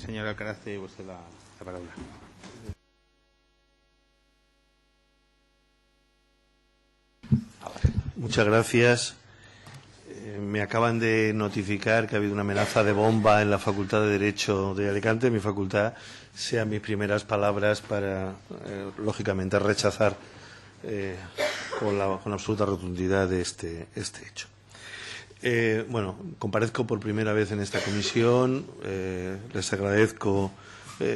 señor Alcaraz, tiene usted la palabra. Muchas gracias. Me acaban de notificar que ha habido una amenaza de bomba en la Facultad de Derecho de Alicante. Mi facultad, sean mis primeras palabras para, lógicamente, rechazar con absoluta rotundidad este hecho. Bueno, comparezco por primera vez en esta comisión. Les agradezco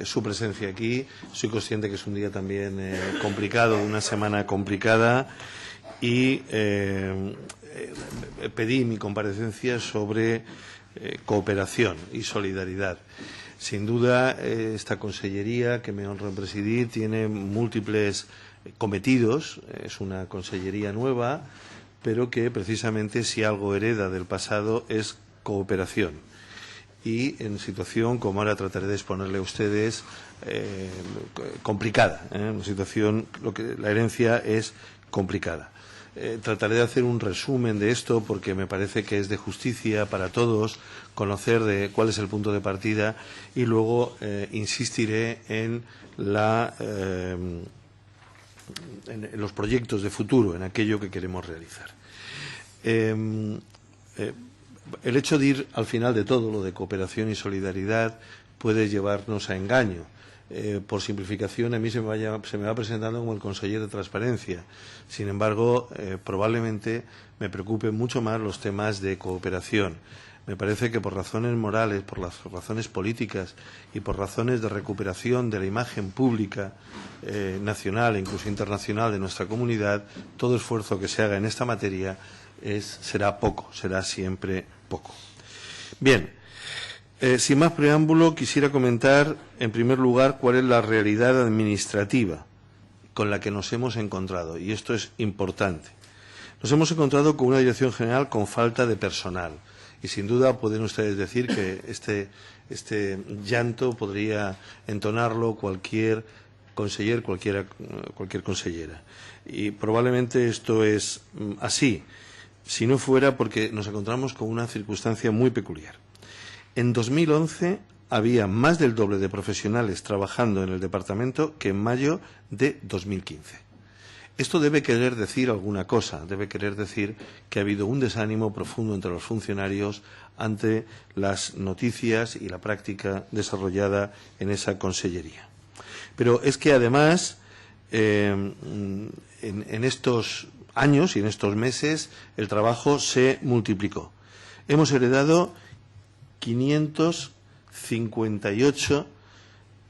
su presencia aquí. Soy consciente que es un día también complicado, una semana complicada, y pedí mi comparecencia sobre cooperación y solidaridad. Sin duda, esta consellería que me honro en presidir tiene múltiples cometidos. Es una consellería nueva, pero que precisamente, si algo hereda del pasado, es cooperación. Y en situación, como ahora trataré de exponerle a ustedes, complicada. Una situación, la herencia es complicada. Trataré de hacer un resumen de esto porque me parece que es de justicia para todos conocer cuál es el punto de partida, y luego insistiré en los proyectos de futuro, en aquello que queremos realizar. El hecho de ir al final de todo, lo de cooperación y solidaridad, puede llevarnos a engaño. Por simplificación, a mí se me va presentando como el conseller de transparencia. Sin embargo, probablemente me preocupen mucho más los temas de cooperación. Me parece que por razones morales, por las razones políticas y por razones de recuperación de la imagen pública nacional e incluso internacional de nuestra comunidad, todo esfuerzo que se haga en esta materia será poco, será siempre poco. Bien. Sin más preámbulo, quisiera comentar, en primer lugar, cuál es la realidad administrativa con la que nos hemos encontrado, y esto es importante. Nos hemos encontrado con una dirección general con falta de personal, y sin duda pueden ustedes decir que este llanto podría entonarlo cualquier conseller, cualquier consellera. Y probablemente esto es así, si no fuera porque nos encontramos con una circunstancia muy peculiar. En 2011 había más del doble de profesionales trabajando en el departamento que en mayo de 2015. Esto debe querer decir alguna cosa, debe querer decir que ha habido un desánimo profundo entre los funcionarios ante las noticias y la práctica desarrollada en esa consellería. Pero es que además, en estos años y en estos meses, el trabajo se multiplicó. Hemos heredado 558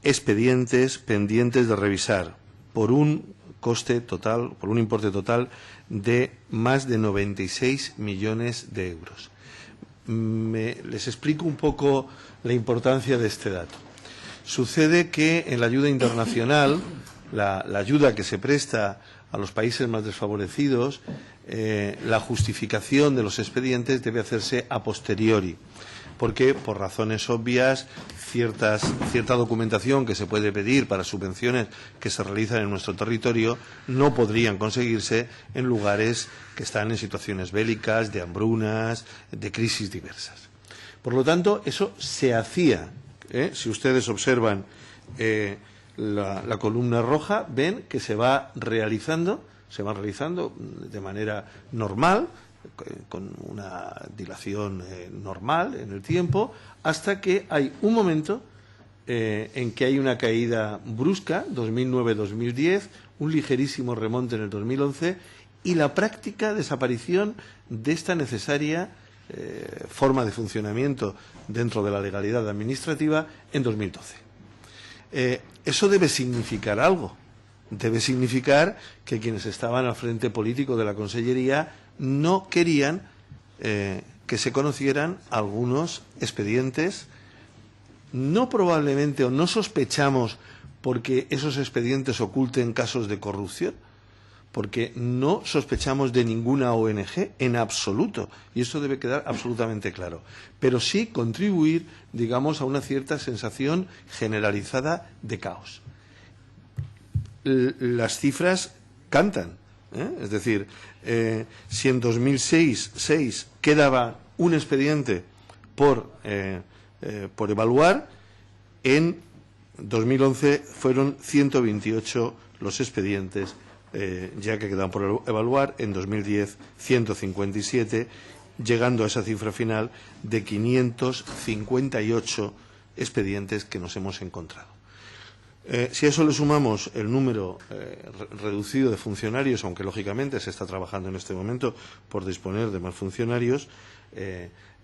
expedientes pendientes de revisar por un coste total, por un importe total de más de 96 millones de euros. Les explico un poco la importancia de este dato. Sucede que en la ayuda internacional, la ayuda que se presta a los países más desfavorecidos, la justificación de los expedientes debe hacerse a posteriori, porque, por razones obvias, cierta documentación que se puede pedir para subvenciones que se realizan en nuestro territorio no podrían conseguirse en lugares que están en situaciones bélicas, de hambrunas, de crisis diversas. Por lo tanto, eso se hacía. Si ustedes observan la columna roja, ven que se va realizando de manera normal, con una dilación normal en el tiempo, hasta que hay un momento en que hay una caída brusca, 2009-2010, un ligerísimo remonte en el 2011 y la práctica desaparición de esta necesaria forma de funcionamiento dentro de la legalidad administrativa en 2012. Eso debe significar algo. Debe significar que quienes estaban al frente político de la consellería no querían que se conocieran algunos expedientes, no probablemente o no sospechamos porque esos expedientes oculten casos de corrupción, porque no sospechamos de ninguna ONG en absoluto, y eso debe quedar absolutamente claro, pero sí contribuir, digamos, a una cierta sensación generalizada de caos. Las cifras cantan. Es decir, si en 2006 quedaba un expediente por evaluar, En 2011 fueron 128 los expedientes ya que quedan por evaluar. En 2010, 157, llegando a esa cifra final de 558 expedientes que nos hemos encontrado. Si a eso le sumamos el número reducido de funcionarios, aunque lógicamente se está trabajando en este momento por disponer de más funcionarios,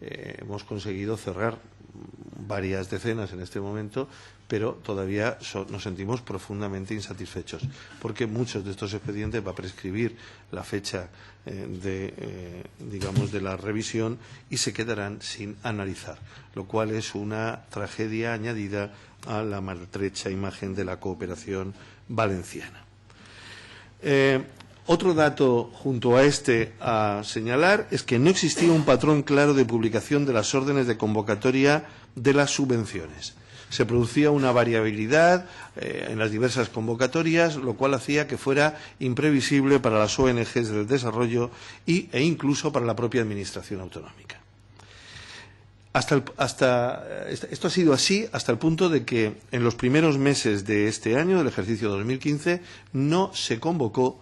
hemos conseguido cerrar varias decenas en este momento, pero todavía nos sentimos profundamente insatisfechos, porque muchos de estos expedientes va a prescribir la fecha de la revisión y se quedarán sin analizar, lo cual es una tragedia añadida a la maltrecha imagen de la cooperación valenciana. Otro dato junto a este a señalar es que no existía un patrón claro de publicación de las órdenes de convocatoria de las subvenciones. Se producía una variabilidad en las diversas convocatorias, lo cual hacía que fuera imprevisible para las ONGs del desarrollo e incluso para la propia Administración autonómica. Esto ha sido así hasta el punto de que en los primeros meses de este año, del ejercicio 2015, no se convocó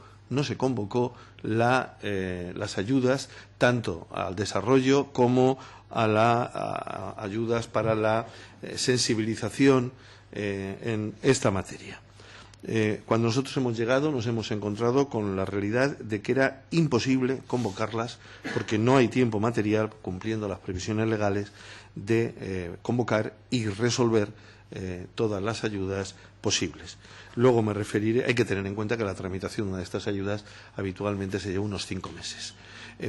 las ayudas tanto al desarrollo como a las ayudas para la sensibilización en esta materia. Cuando nosotros hemos llegado nos hemos encontrado con la realidad de que era imposible convocarlas porque no hay tiempo material, cumpliendo las previsiones legales, de convocar y resolver todas las ayudas posibles. Luego me referiré, hay que tener en cuenta que la tramitación de estas ayudas habitualmente se lleva unos 5 meses.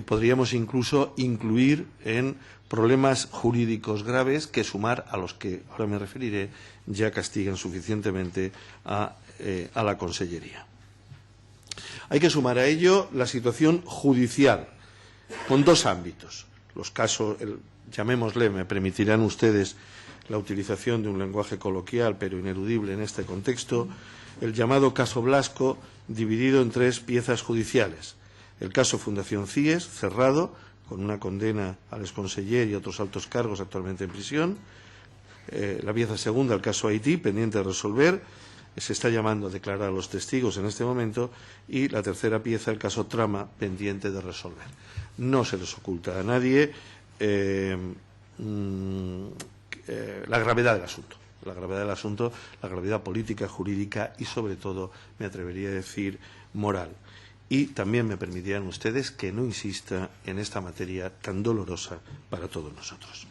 Podríamos incluso incluir en problemas jurídicos graves que sumar a los que ahora me referiré ya castigan suficientemente a la Consellería. Hay que sumar a ello la situación judicial con dos ámbitos. Los casos, llamémosle, me permitirán ustedes la utilización de un lenguaje coloquial pero ineludible en este contexto, el llamado caso Blasco, dividido en 3 piezas judiciales. El caso Fundación CIES, cerrado, con una condena al exconseller y otros altos cargos actualmente en prisión. La pieza segunda, el caso Haití, pendiente de resolver. Se está llamando a declarar a los testigos en este momento. Y la tercera pieza, el caso Trama, pendiente de resolver. No se les oculta a nadie la gravedad del asunto. La gravedad política, jurídica y, sobre todo, me atrevería a decir, moral. Y también me permitirán ustedes que no insista en esta materia tan dolorosa para todos nosotros.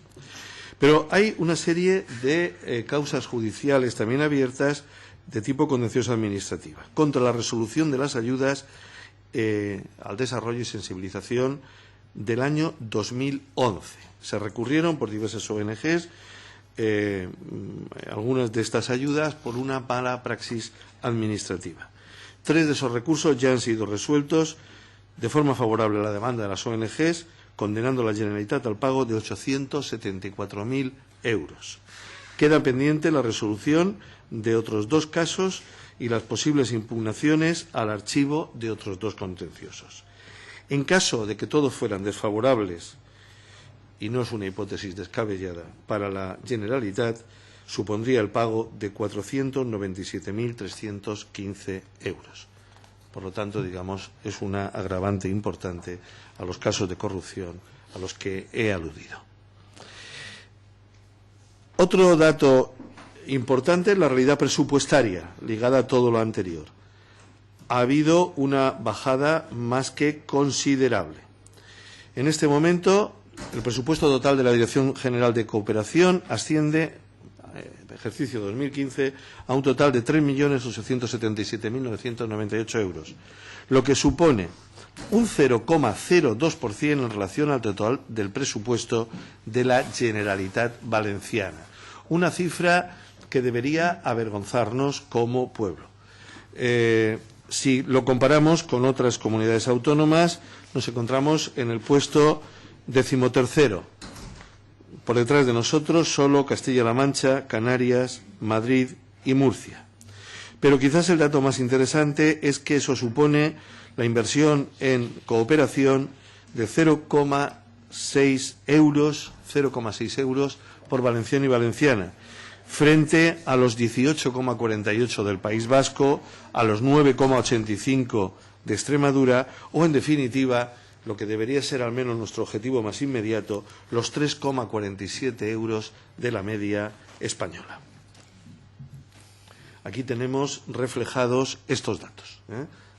Pero hay una serie de causas judiciales también abiertas de tipo contencioso administrativa contra la resolución de las ayudas al desarrollo y sensibilización del año 2011. Se recurrieron por diversas ONGs algunas de estas ayudas por una mala praxis administrativa. 3 de esos recursos ya han sido resueltos de forma favorable a la demanda de las ONGs, condenando a la Generalitat al pago de 874.000 euros. Queda pendiente la resolución de otros 2 casos y las posibles impugnaciones al archivo de otros 2 contenciosos. En caso de que todos fueran desfavorables, y no es una hipótesis descabellada, para la Generalitat, supondría el pago de 497.315 euros. Por lo tanto, digamos, es una agravante importante a los casos de corrupción a los que he aludido. Otro dato importante es la realidad presupuestaria ligada a todo lo anterior. Ha habido una bajada más que considerable. En este momento, el presupuesto total de la Dirección General de Cooperación asciende, ejercicio 2015, a un total de 3.877.998 euros, lo que supone un 0,02% en relación al total del presupuesto de la Generalitat Valenciana. Una cifra que debería avergonzarnos como pueblo. Si lo comparamos con otras comunidades autónomas, nos encontramos en el puesto 13º. Por detrás de nosotros solo Castilla-La Mancha, Canarias, Madrid y Murcia. Pero quizás el dato más interesante es que eso supone la inversión en cooperación de 0,6 euros por valenciano y valenciana, frente a los 18,48 del País Vasco, a los 9,85 de Extremadura o, en definitiva, lo que debería ser al menos nuestro objetivo más inmediato, los 3,47 euros de la media española. Aquí tenemos reflejados estos datos,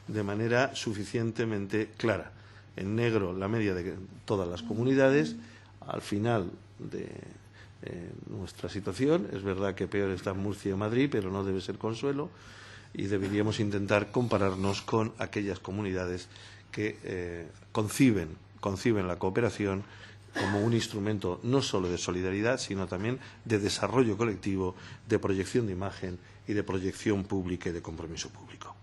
de manera suficientemente clara. En negro la media de todas las comunidades. Al final de nuestra situación, es verdad que peor está Murcia y Madrid, pero no debe ser consuelo, y deberíamos intentar compararnos con aquellas comunidades que conciben la cooperación como un instrumento no solo de solidaridad, sino también de desarrollo colectivo, de proyección de imagen y de proyección pública y de compromiso público.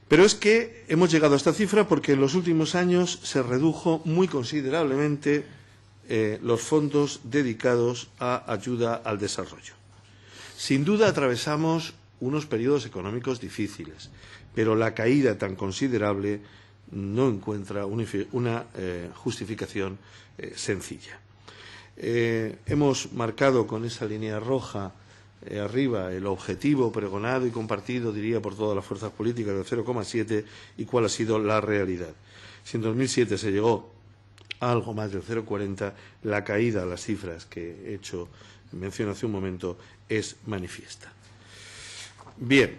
Pero es que hemos llegado a esta cifra porque en los últimos años se redujo muy considerablemente los fondos dedicados a ayuda al desarrollo. Sin duda atravesamos unos periodos económicos difíciles, pero la caída tan considerable no encuentra una justificación sencilla. Hemos marcado con esa línea roja arriba el objetivo pregonado y compartido, diría, por todas las fuerzas políticas del 0,7 y cuál ha sido la realidad. Si en 2007 se llegó a algo más del 0,40, la caída a las cifras que he hecho mención hace un momento es manifiesta. Bien,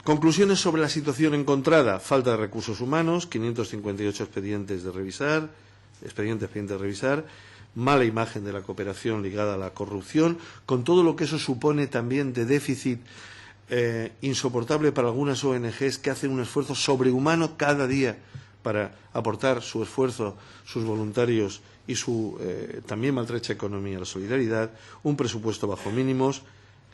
conclusiones sobre la situación encontrada. Falta de recursos humanos, 558 expedientes pendientes de revisar, mala imagen de la cooperación ligada a la corrupción, con todo lo que eso supone también de déficit insoportable para algunas ONGs que hacen un esfuerzo sobrehumano cada día para aportar su esfuerzo, sus voluntarios y su también maltrecha economía a la solidaridad, un presupuesto bajo mínimos,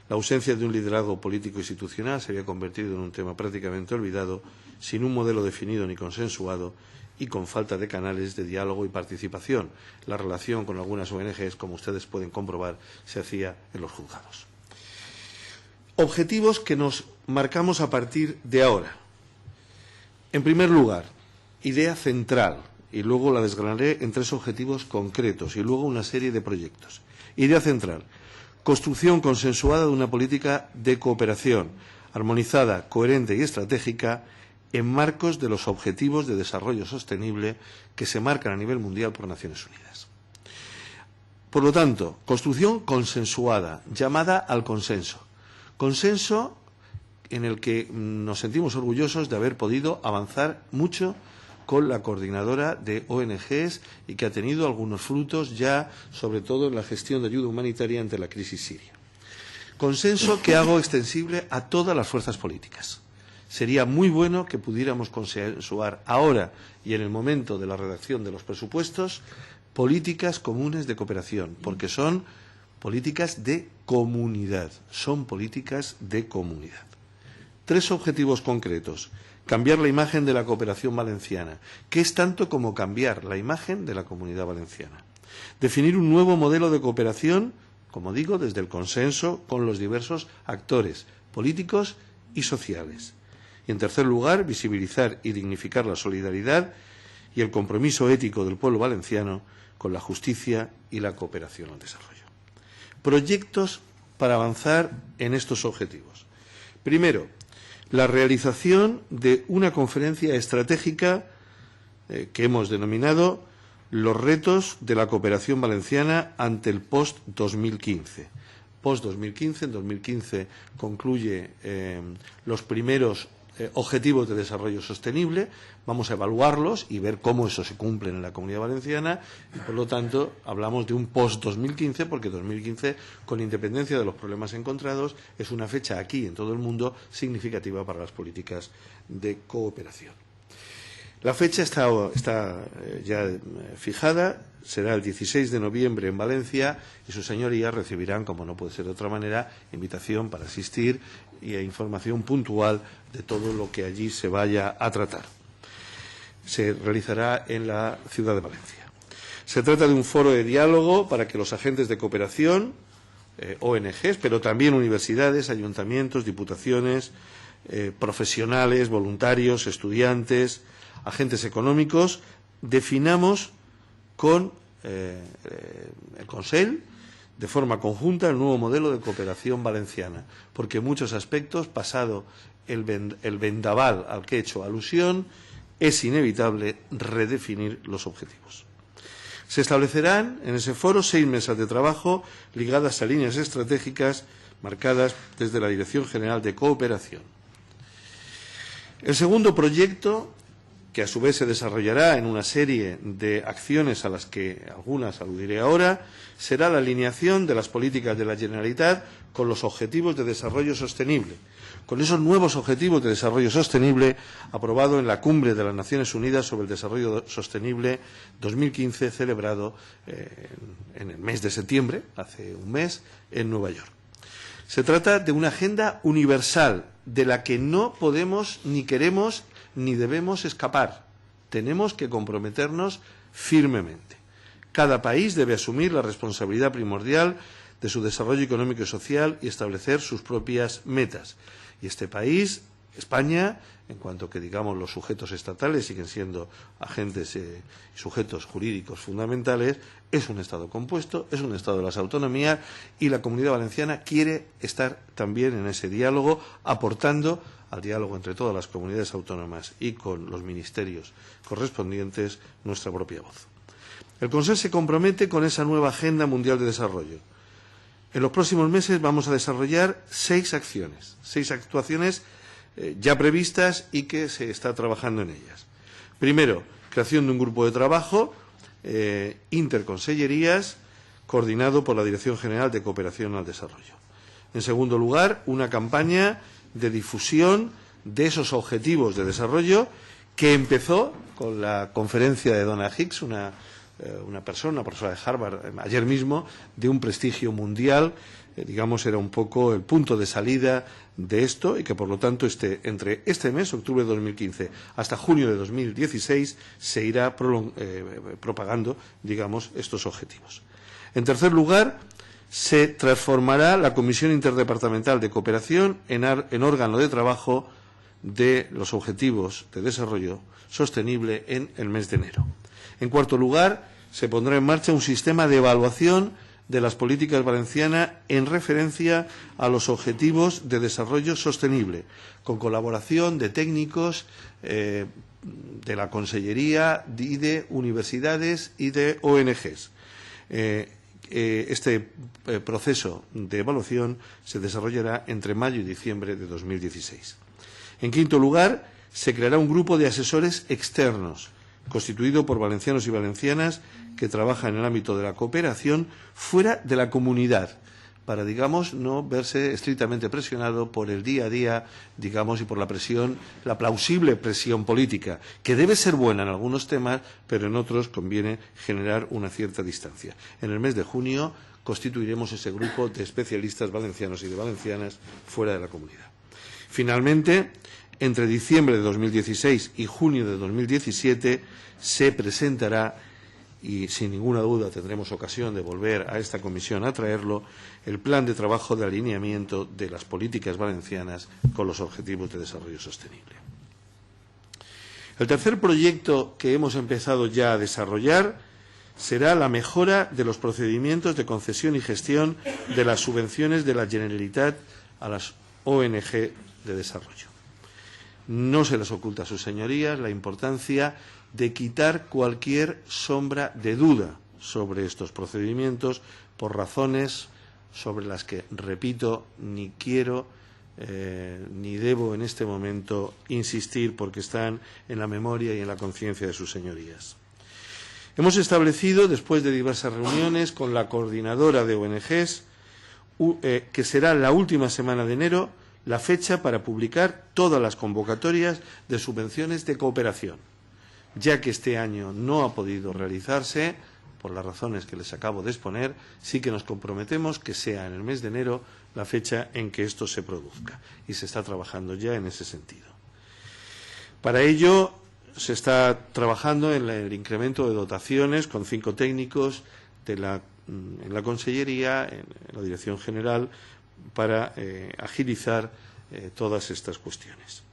la ausencia de un liderazgo político institucional se había convertido en un tema prácticamente olvidado, sin un modelo definido ni consensuado y con falta de canales de diálogo y participación. La relación con algunas ONGs, como ustedes pueden comprobar, se hacía en los juzgados. Objetivos que nos marcamos a partir de ahora. En primer lugar, idea central, y luego la desgranaré en 3 objetivos concretos y luego una serie de proyectos. Idea central, construcción consensuada de una política de cooperación, armonizada, coherente y estratégica, en marcos de los objetivos de desarrollo sostenible que se marcan a nivel mundial por Naciones Unidas. Por lo tanto, construcción consensuada, llamada al consenso. Consenso en el que nos sentimos orgullosos de haber podido avanzar mucho con la coordinadora de ONGs y que ha tenido algunos frutos ya, sobre todo en la gestión de ayuda humanitaria ante la crisis siria. Consenso que hago extensible a todas las fuerzas políticas. Sería muy bueno que pudiéramos consensuar ahora y en el momento de la redacción de los presupuestos políticas comunes de cooperación, porque son políticas de comunidad, son políticas de comunidad. 3 objetivos concretos. Cambiar la imagen de la cooperación valenciana, que es tanto como cambiar la imagen de la Comunidad Valenciana. Definir un nuevo modelo de cooperación, como digo, desde el consenso con los diversos actores políticos y sociales. Y, en tercer lugar, visibilizar y dignificar la solidaridad y el compromiso ético del pueblo valenciano con la justicia y la cooperación al desarrollo. Proyectos para avanzar en estos objetivos. Primero, la realización de una conferencia estratégica que hemos denominado Los retos de la cooperación valenciana ante el post-2015. Post-2015, en 2015 concluye los primeros objetivos de desarrollo sostenible, vamos a evaluarlos y ver cómo eso se cumple en la Comunidad Valenciana y, por lo tanto, hablamos de un post-2015 porque 2015, con independencia de los problemas encontrados, es una fecha aquí en todo el mundo significativa para las políticas de cooperación. La fecha está ya fijada, será el 16 de noviembre en Valencia y sus señorías recibirán, como no puede ser de otra manera, invitación para asistir y información puntual de todo lo que allí se vaya a tratar. Se realizará en la ciudad de Valencia. Se trata de un foro de diálogo para que los agentes de cooperación, ONGs, pero también universidades, ayuntamientos, diputaciones, profesionales, voluntarios, estudiantes, agentes económicos, definamos con el Consell de forma conjunta el nuevo modelo de cooperación valenciana, porque en muchos aspectos, pasado el vendaval al que he hecho alusión, es inevitable redefinir los objetivos. Se establecerán en ese foro 6 mesas de trabajo ligadas a líneas estratégicas marcadas desde la Dirección General de Cooperación. El segundo proyecto, que a su vez se desarrollará en una serie de acciones a las que algunas aludiré ahora, será la alineación de las políticas de la Generalitat con los objetivos de desarrollo sostenible, con esos nuevos objetivos de desarrollo sostenible aprobados en la Cumbre de las Naciones Unidas sobre el Desarrollo Sostenible 2015, celebrado en el mes de septiembre, hace un mes, en Nueva York. Se trata de una agenda universal de la que no podemos, ni queremos, ni debemos escapar. Tenemos que comprometernos firmemente. Cada país debe asumir la responsabilidad primordial de su desarrollo económico y social y establecer sus propias metas. Y este país, España, en cuanto que, digamos, los sujetos estatales siguen siendo agentes y sujetos jurídicos fundamentales, es un Estado compuesto, es un Estado de las autonomías y la Comunidad Valenciana quiere estar también en ese diálogo, aportando al diálogo entre todas las comunidades autónomas y con los ministerios correspondientes nuestra propia voz. El Consejo se compromete con esa nueva Agenda Mundial de Desarrollo. En los próximos meses vamos a desarrollar 6 acciones, 6 actuaciones ya previstas y que se está trabajando en ellas. Primero, creación de un grupo de trabajo, interconsellerías, coordinado por la Dirección General de Cooperación al Desarrollo. En segundo lugar, una campaña de difusión de esos objetivos de desarrollo que empezó con la conferencia de Donna Hicks, una profesora de Harvard, ayer mismo, de un prestigio mundial, digamos, era un poco el punto de salida de esto y que, por lo tanto, entre este mes, octubre de 2015, hasta junio de 2016, se irá propagando, digamos, estos objetivos. En tercer lugar, se transformará la Comisión Interdepartamental de Cooperación en órgano de trabajo de los Objetivos de Desarrollo Sostenible en el mes de enero. En cuarto lugar, se pondrá en marcha un sistema de evaluación de las políticas valencianas en referencia a los objetivos de desarrollo sostenible, con colaboración de técnicos de la Consellería y de universidades y de ONGs. Este proceso de evaluación se desarrollará entre mayo y diciembre de 2016. En quinto lugar, se creará un grupo de asesores externos, constituido por valencianos y valencianas que trabajan en el ámbito de la cooperación fuera de la comunidad, para, digamos, no verse estrictamente presionado por el día a día, digamos, y por la presión, la plausible presión política, que debe ser buena en algunos temas, pero en otros conviene generar una cierta distancia. En el mes de junio constituiremos ese grupo de especialistas valencianos y de valencianas fuera de la comunidad. Finalmente, entre diciembre de 2016 y junio de 2017 se presentará, y sin ninguna duda tendremos ocasión de volver a esta comisión a traerlo, el plan de trabajo de alineamiento de las políticas valencianas con los objetivos de desarrollo sostenible. El tercer proyecto que hemos empezado ya a desarrollar será la mejora de los procedimientos de concesión y gestión de las subvenciones de la Generalitat a las ONG de desarrollo. No se les oculta a sus señorías la importancia de quitar cualquier sombra de duda sobre estos procedimientos por razones sobre las que, repito, ni quiero ni debo en este momento insistir porque están en la memoria y en la conciencia de sus señorías. Hemos establecido, después de diversas reuniones con la coordinadora de ONGs, que será la última semana de enero, la fecha para publicar todas las convocatorias de subvenciones de cooperación, ya que este año no ha podido realizarse, por las razones que les acabo de exponer, sí que nos comprometemos que sea en el mes de enero la fecha en que esto se produzca, y se está trabajando ya en ese sentido. Para ello, se está trabajando en el incremento de dotaciones con 5 técnicos en la Consellería, en la Dirección General, para agilizar todas estas cuestiones.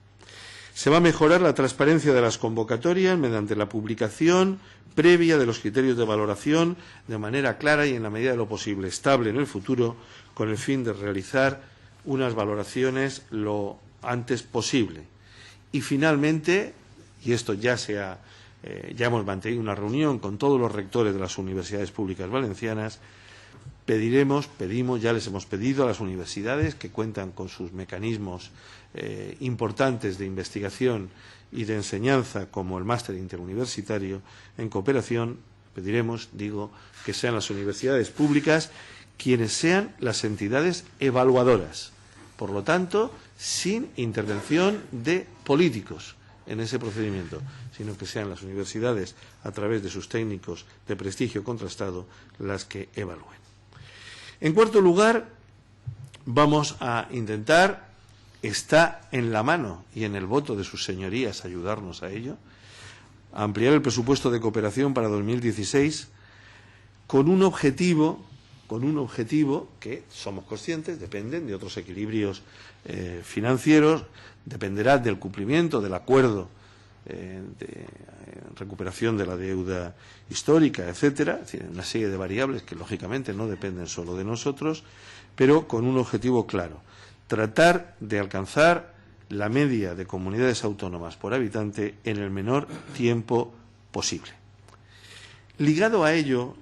Se va a mejorar la transparencia de las convocatorias mediante la publicación previa de los criterios de valoración de manera clara y en la medida de lo posible estable en el futuro, con el fin de realizar unas valoraciones lo antes posible. Y finalmente, y esto ya hemos mantenido una reunión con todos los rectores de las universidades públicas valencianas, ya les hemos pedido a las universidades que cuentan con sus mecanismos importantes de investigación y de enseñanza, como el máster interuniversitario en cooperación, pediremos, que sean las universidades públicas quienes sean las entidades evaluadoras. Por lo tanto, sin intervención de políticos en ese procedimiento, sino que sean las universidades, a través de sus técnicos de prestigio contrastado, las que evalúen. En cuarto lugar, vamos a intentar, está en la mano y en el voto de sus señorías ayudarnos a ello, a ampliar el presupuesto de cooperación para 2016 con un objetivo que somos conscientes, dependen de otros equilibrios financieros, dependerá del cumplimiento del acuerdo de recuperación de la deuda histórica, etcétera, es decir, una serie de variables que lógicamente no dependen solo de nosotros, pero con un objetivo claro: tratar de alcanzar la media de comunidades autónomas por habitante en el menor tiempo posible. Ligado a ello,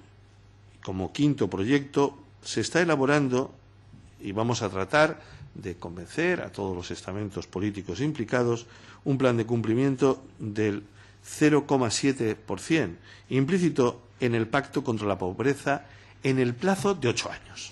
como quinto proyecto, se está elaborando, y vamos a tratar de convencer a todos los estamentos políticos implicados, un plan de cumplimiento del 0,7% implícito en el Pacto contra la Pobreza en el plazo de 8 años.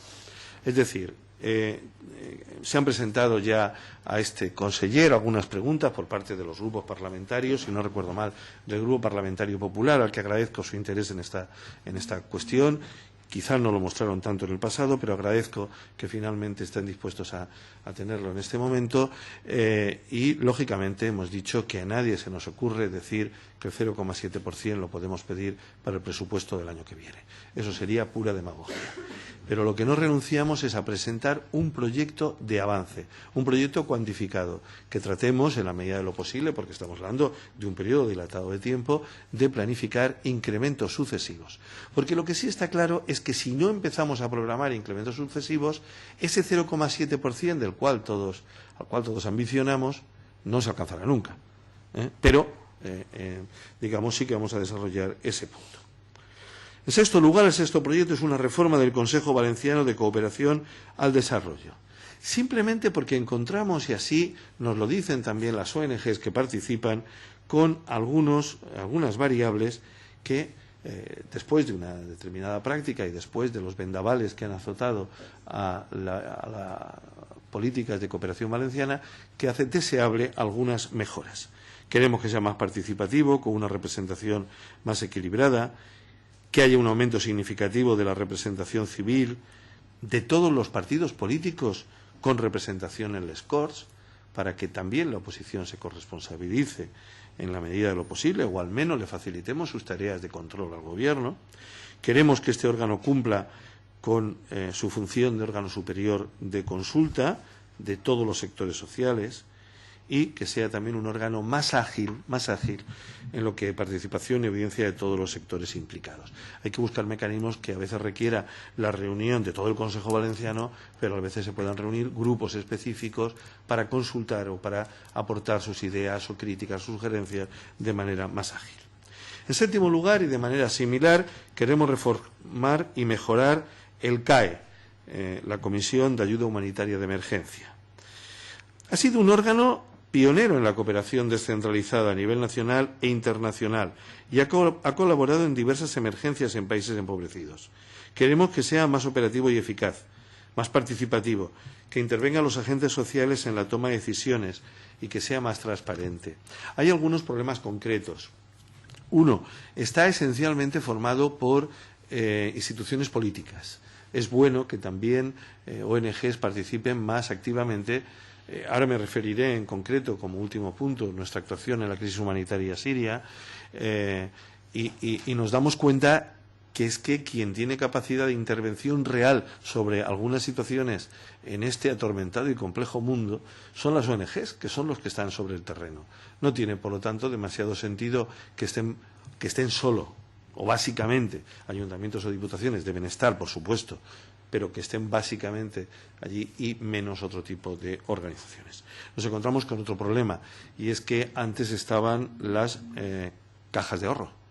Es decir, se han presentado ya a este consejero algunas preguntas por parte de los grupos parlamentarios, si no recuerdo mal, del Grupo Parlamentario Popular, al que agradezco su interés en esta cuestión. Quizá no lo mostraron tanto en el pasado, pero agradezco que finalmente estén dispuestos a tenerlo en este momento. Y, lógicamente, hemos dicho que a nadie se nos ocurre decir que el 0,7% lo podemos pedir para el presupuesto del año que viene. Eso sería pura demagogia. Pero lo que no renunciamos es a presentar un proyecto de avance, un proyecto cuantificado, que tratemos, en la medida de lo posible, porque estamos hablando de un periodo dilatado de tiempo, de planificar incrementos sucesivos. Porque lo que sí está claro es que si no empezamos a programar incrementos sucesivos, ese 0,7% al cual todos ambicionamos, no se alcanzará nunca. Pero, sí que vamos a desarrollar ese punto. En sexto lugar, el sexto proyecto es una reforma del Consejo Valenciano de Cooperación al Desarrollo. Simplemente porque encontramos, y así nos lo dicen también las ONGs que participan, con algunas variables que, después de una determinada práctica y después de los vendavales que han azotado a las políticas de cooperación valenciana, que hace deseable algunas mejoras. Queremos que sea más participativo, con una representación más equilibrada, que haya un aumento significativo de la representación civil de todos los partidos políticos con representación en les Corts, para que también la oposición se corresponsabilice en la medida de lo posible, o al menos le facilitemos sus tareas de control al Gobierno. Queremos que este órgano cumpla con su función de órgano superior de consulta de todos los sectores sociales, y que sea también un órgano más ágil en lo que participación y evidencia de todos los sectores implicados. Hay que buscar mecanismos que a veces requiera la reunión de todo el Consejo Valenciano, pero a veces se puedan reunir grupos específicos para consultar o para aportar sus ideas o críticas, sugerencias de manera más ágil. En séptimo lugar, y de manera similar, queremos reformar y mejorar el CAE, la Comisión de Ayuda Humanitaria de Emergencia. Ha sido un órgano pionero en la cooperación descentralizada a nivel nacional e internacional y ha colaborado en diversas emergencias en países empobrecidos. Queremos que sea más operativo y eficaz, más participativo, que intervengan los agentes sociales en la toma de decisiones y que sea más transparente. Hay algunos problemas concretos. Uno, está esencialmente formado por instituciones políticas. Es bueno que también ONGs participen más activamente. Ahora me referiré en concreto, como último punto, nuestra actuación en la crisis humanitaria siria, y nos damos cuenta que es que quien tiene capacidad de intervención real sobre algunas situaciones en este atormentado y complejo mundo son las ONGs, que son los que están sobre el terreno. No tiene, por lo tanto, demasiado sentido que estén solo, o básicamente, ayuntamientos o diputaciones deben estar, por supuesto, pero que estén básicamente allí y menos otro tipo de organizaciones. Nos encontramos con otro problema, y es que antes estaban las cajas de ahorro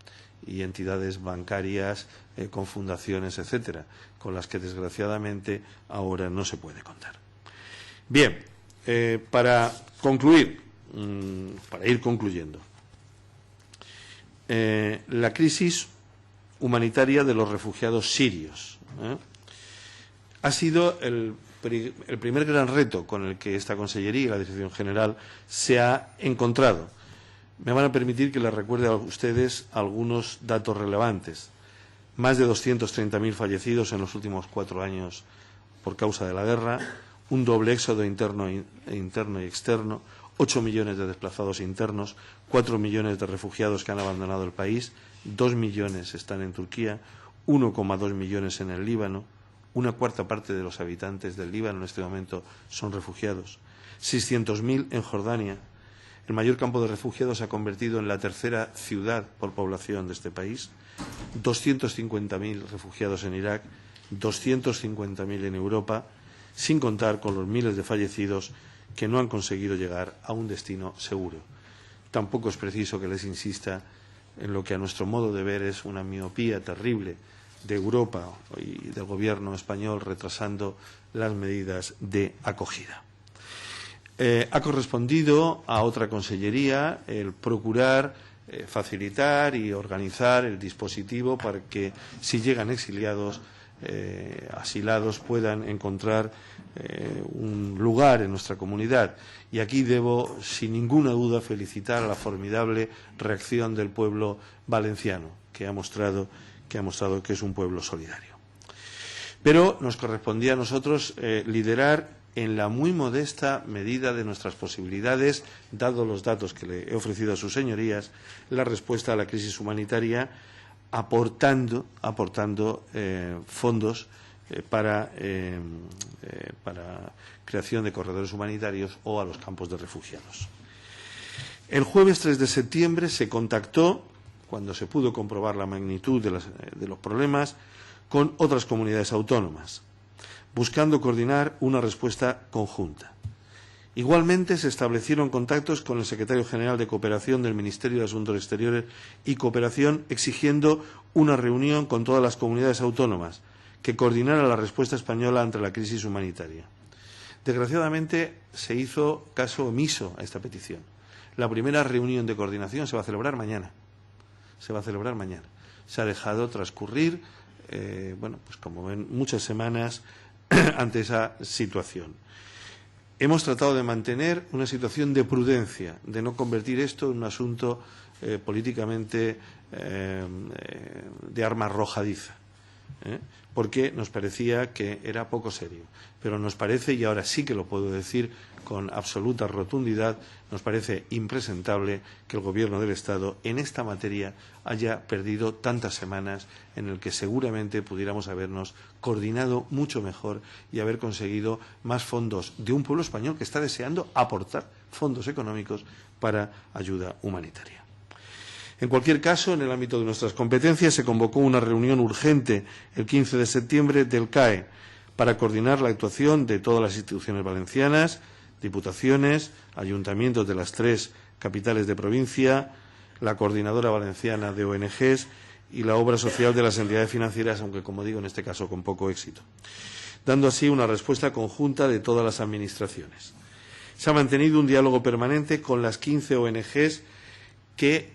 y entidades bancarias con fundaciones, etcétera, con las que desgraciadamente ahora no se puede contar. Bien, para concluir, para ir concluyendo, la crisis humanitaria de los refugiados sirios ha sido el primer gran reto con el que esta Consellería y la Dirección General se ha encontrado. Me van a permitir que les recuerde a ustedes algunos datos relevantes. Más de 230.000 fallecidos en los últimos 4 años por causa de la guerra, un doble éxodo interno y externo, 8 millones de desplazados internos, 4 millones de refugiados que han abandonado el país, 2 millones están en Turquía, 1,2 millones en el Líbano, una cuarta parte de los habitantes del Líbano en este momento son refugiados, 600.000 en Jordania. El mayor campo de refugiados se ha convertido en la tercera ciudad por población de este país, 250.000 refugiados en Irak, 250.000 en Europa, sin contar con los miles de fallecidos que no han conseguido llegar a un destino seguro. Tampoco es preciso que les insista en lo que a nuestro modo de ver es una miopía terrible de Europa y del Gobierno español retrasando las medidas de acogida. Ha correspondido a otra consellería el procurar facilitar y organizar el dispositivo para que, si llegan exiliados, asilados, puedan encontrar un lugar en nuestra comunidad. Y aquí debo, sin ninguna duda, felicitar a la formidable reacción del pueblo valenciano, que ha mostrado que es un pueblo solidario. Pero nos correspondía a nosotros liderar en la muy modesta medida de nuestras posibilidades, dados los datos que le he ofrecido a sus señorías, la respuesta a la crisis humanitaria, aportando fondos para creación de corredores humanitarios o a los campos de refugiados. El jueves 3 de septiembre se contactó, cuando se pudo comprobar la magnitud de los problemas, con otras comunidades autónomas, buscando coordinar una respuesta conjunta. Igualmente, se establecieron contactos con el secretario general de Cooperación del Ministerio de Asuntos Exteriores y Cooperación, exigiendo una reunión con todas las comunidades autónomas que coordinara la respuesta española ante la crisis humanitaria. Desgraciadamente, se hizo caso omiso a esta petición. La primera reunión de coordinación se va a celebrar mañana. Se ha dejado transcurrir, pues como ven, muchas semanas ante esa situación. Hemos tratado de mantener una situación de prudencia, de no convertir esto en un asunto políticamente de arma arrojadiza, porque nos parecía que era poco serio. Pero nos parece, y ahora sí que lo puedo decir con absoluta rotundidad, nos parece impresentable que el Gobierno del Estado en esta materia haya perdido tantas semanas en el que seguramente pudiéramos habernos coordinado mucho mejor y haber conseguido más fondos de un pueblo español que está deseando aportar fondos económicos para ayuda humanitaria. En cualquier caso, en el ámbito de nuestras competencias, se convocó una reunión urgente el 15 de septiembre del CAE para coordinar la actuación de todas las instituciones valencianas, diputaciones, ayuntamientos de las 3 capitales de provincia, la Coordinadora Valenciana de ONGs y la obra social de las entidades financieras, aunque, como digo, en este caso con poco éxito, dando así una respuesta conjunta de todas las administraciones. Se ha mantenido un diálogo permanente con las 15 ONGs que,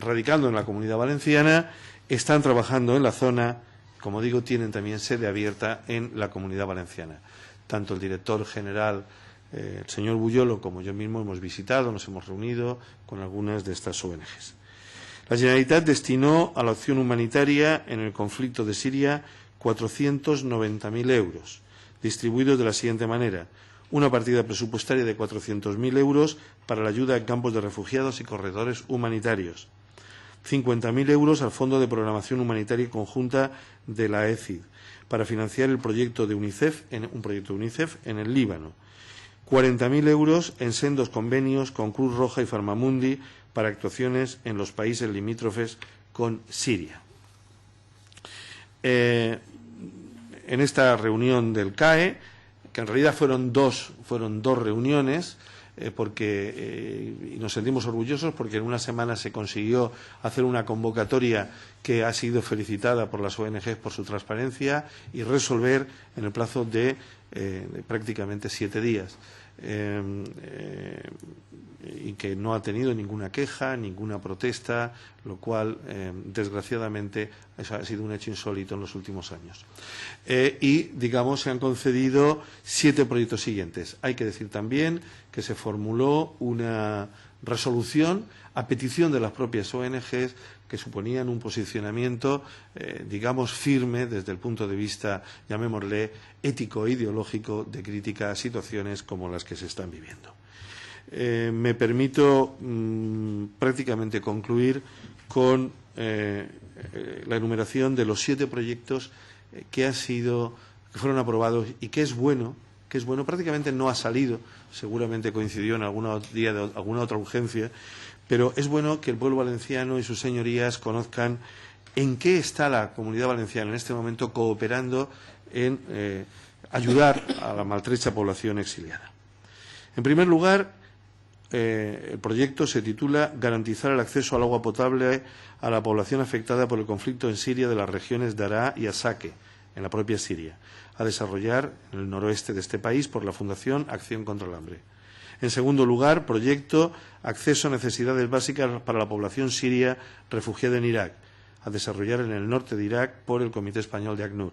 radicando en la Comunidad Valenciana, están trabajando en la zona, como digo, tienen también sede abierta en la Comunidad Valenciana. Tanto el director general, el señor Buyolo, como yo mismo hemos visitado, nos hemos reunido con algunas de estas ONGs. La Generalitat destinó a la acción humanitaria en el conflicto de Siria 490.000 euros, distribuidos de la siguiente manera: una partida presupuestaria de 400.000 euros para la ayuda en campos de refugiados y corredores humanitarios, 50.000 euros al Fondo de Programación Humanitaria Conjunta de la ECID para financiar un proyecto de UNICEF en el Líbano. 40.000 euros en sendos convenios con Cruz Roja y Farmamundi para actuaciones en los países limítrofes con Siria. En esta reunión del CAE, que en realidad fueron dos reuniones, y nos sentimos orgullosos porque en una semana se consiguió hacer una convocatoria que ha sido felicitada por las ONG por su transparencia y resolver en el plazo de prácticamente 7 días. Y que no ha tenido ninguna queja, ninguna protesta, lo cual, desgraciadamente, eso ha sido un hecho insólito en los últimos años. Se han concedido 7 proyectos siguientes. Hay que decir también que se formuló una resolución a petición de las propias ONGs que suponían un posicionamiento, firme desde el punto de vista, llamémosle, ético e ideológico de crítica a situaciones como las que se están viviendo. Me permito prácticamente concluir con la enumeración de los 7 proyectos que fueron aprobados y que es bueno, prácticamente no ha salido, seguramente coincidió en algún día de alguna otra urgencia, pero es bueno que el pueblo valenciano y sus señorías conozcan en qué está la Comunidad Valenciana en este momento cooperando en ayudar a la maltrecha población exiliada. En primer lugar, el proyecto se titula Garantizar el acceso al agua potable a la población afectada por el conflicto en Siria de las regiones de Daraa y Asake, en la propia Siria, a desarrollar en el noroeste de este país por la Fundación Acción contra el Hambre. En segundo lugar, proyecto Acceso a necesidades básicas para la población siria refugiada en Irak, a desarrollar en el norte de Irak por el Comité Español de ACNUR.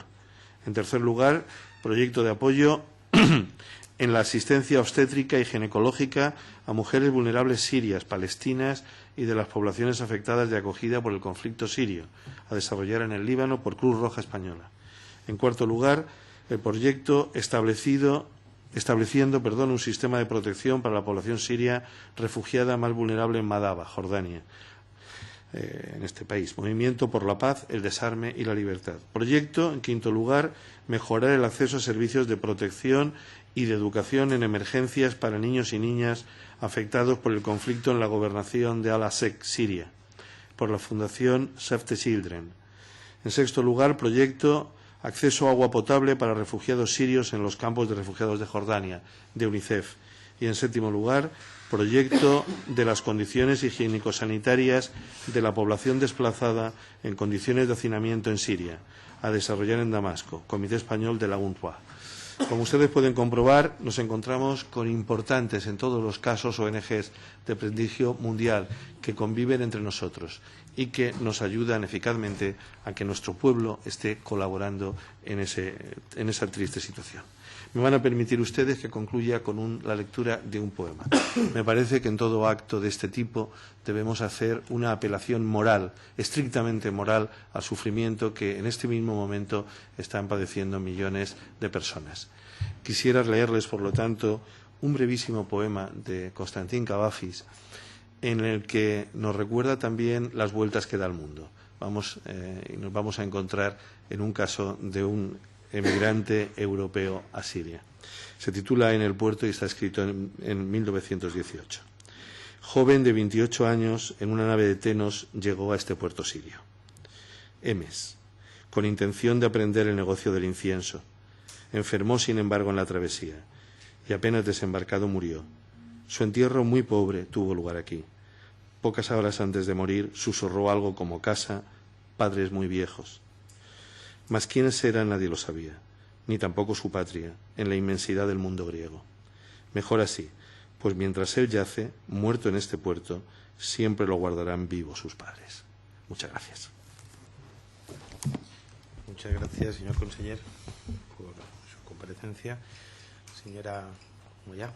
En tercer lugar, proyecto de apoyo en la asistencia obstétrica y ginecológica a mujeres vulnerables sirias, palestinas y de las poblaciones afectadas de acogida por el conflicto sirio, a desarrollar en el Líbano por Cruz Roja Española. En cuarto lugar, el proyecto estableciendo un sistema de protección para la población siria refugiada más vulnerable en Madaba, Jordania, en este país. Movimiento por la paz, el desarme y la libertad. Proyecto, en quinto lugar, mejorar el acceso a servicios de protección y de educación en emergencias para niños y niñas afectados por el conflicto en la gobernación de Al-Asek, Siria, por la Fundación Save the Children. En sexto lugar, proyecto acceso a agua potable para refugiados sirios en los campos de refugiados de Jordania, de UNICEF. Y en séptimo lugar, proyecto de las condiciones higiénico-sanitarias de la población desplazada en condiciones de hacinamiento en Siria, a desarrollar en Damasco, Comité Español de la UNRWA. Como ustedes pueden comprobar, nos encontramos con importantes, en todos los casos, ONGs de prestigio mundial que conviven entre nosotros y que nos ayudan eficazmente a que nuestro pueblo esté colaborando en esa triste situación. Me van a permitir ustedes que concluya con la lectura de un poema. Me parece que en todo acto de este tipo debemos hacer una apelación moral, estrictamente moral, al sufrimiento que en este mismo momento están padeciendo millones de personas. Quisiera leerles, por lo tanto, un brevísimo poema de Constantin Cavafis, en el que nos recuerda también las vueltas que da el mundo. Y nos vamos a encontrar en un caso de un emigrante europeo a Siria. Se titula En el puerto y está escrito en 1918. Joven de 28 años, en una nave de Tenos, llegó a este puerto sirio. Emes, con intención de aprender el negocio del incienso. Enfermó, sin embargo, en la travesía y apenas desembarcado murió. Su entierro, muy pobre, tuvo lugar aquí. Pocas horas antes de morir, susurró algo como casa, padres muy viejos. Mas quiénes eran nadie lo sabía, ni tampoco su patria, en la inmensidad del mundo griego. Mejor así, pues mientras él yace, muerto en este puerto, siempre lo guardarán vivo sus padres. Muchas gracias. Muchas gracias, señor conseller, por su comparecencia. Señora Moyá.